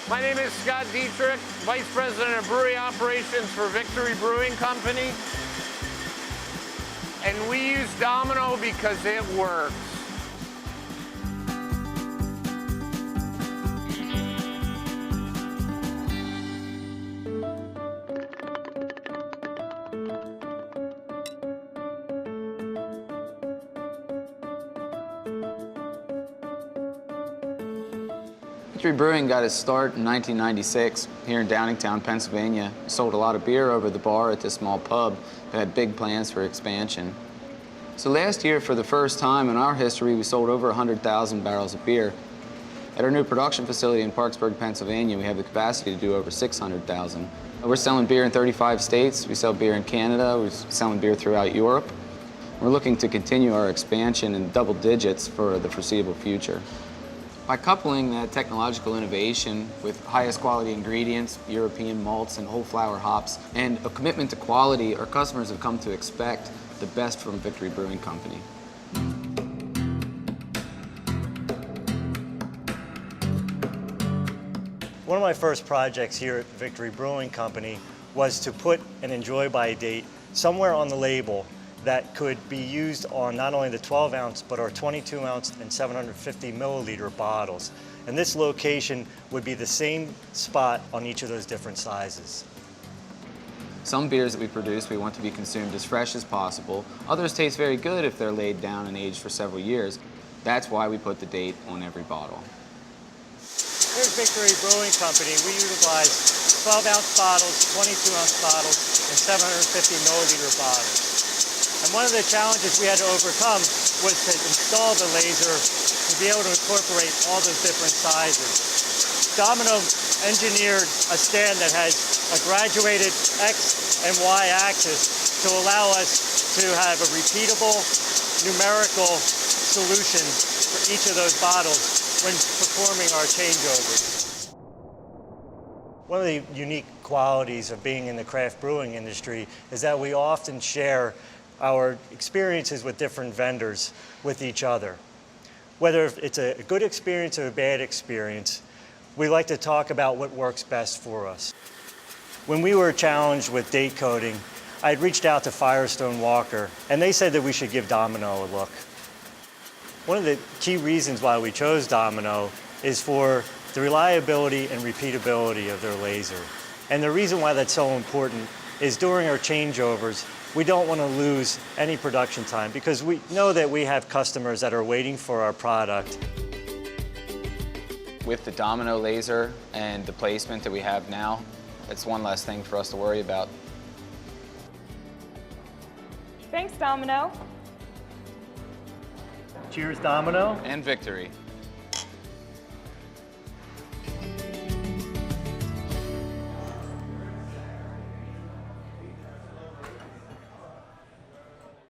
My name is Scott Dietrich, Vice President of Brewery Operations for Victory Brewing Company. And we use Domino because it works. Victory Brewing got its start in 1996 here in Downingtown, Pennsylvania. We sold a lot of beer over the bar at this small pub, but had big plans for expansion. So last year, for the first time in our history, we sold over 100,000 barrels of beer. At our new production facility in Parkersburg, Pennsylvania, we have the capacity to do over 600,000. We're selling beer in 35 states. We sell beer in Canada. We're selling beer throughout Europe. We're looking to continue our expansion in double digits for the foreseeable future. By coupling that technological innovation with highest quality ingredients, European malts and whole flower hops, and a commitment to quality, our customers have come to expect the best from Victory Brewing Company. One of my first projects here at Victory Brewing Company was to put an enjoy by date somewhere on the label that could be used on not only the 12-ounce, but our 22-ounce and 750 milliliter bottles. And this location would be the same spot on each of those different sizes. Some beers that we produce, we want to be consumed as fresh as possible. Others taste very good if they're laid down and aged for several years. That's why we put the date on every bottle. Here at Victory Brewing Company, we utilize 12-ounce bottles, 22-ounce bottles, and 750 milliliter bottles. And one of the challenges we had to overcome was to install the laser to be able to incorporate all those different sizes. Domino engineered a stand that has a graduated X and Y axis to allow us to have a repeatable numerical solution for each of those bottles when performing our changeovers. One of the unique qualities of being in the craft brewing industry is that we often share our experiences with different vendors with each other. Whether it's a good experience or a bad experience, we like to talk about what works best for us. When we were challenged with date coding, I had reached out to Firestone Walker, and they said that we should give Domino a look. One of the key reasons why we chose Domino is for the reliability and repeatability of their laser. And the reason why that's so important is during our changeovers, we don't want to lose any production time because we know that we have customers that are waiting for our product. With the Domino laser and the placement that we have now, it's one less thing for us to worry about. Thanks, Domino. Cheers, Domino. And Victory.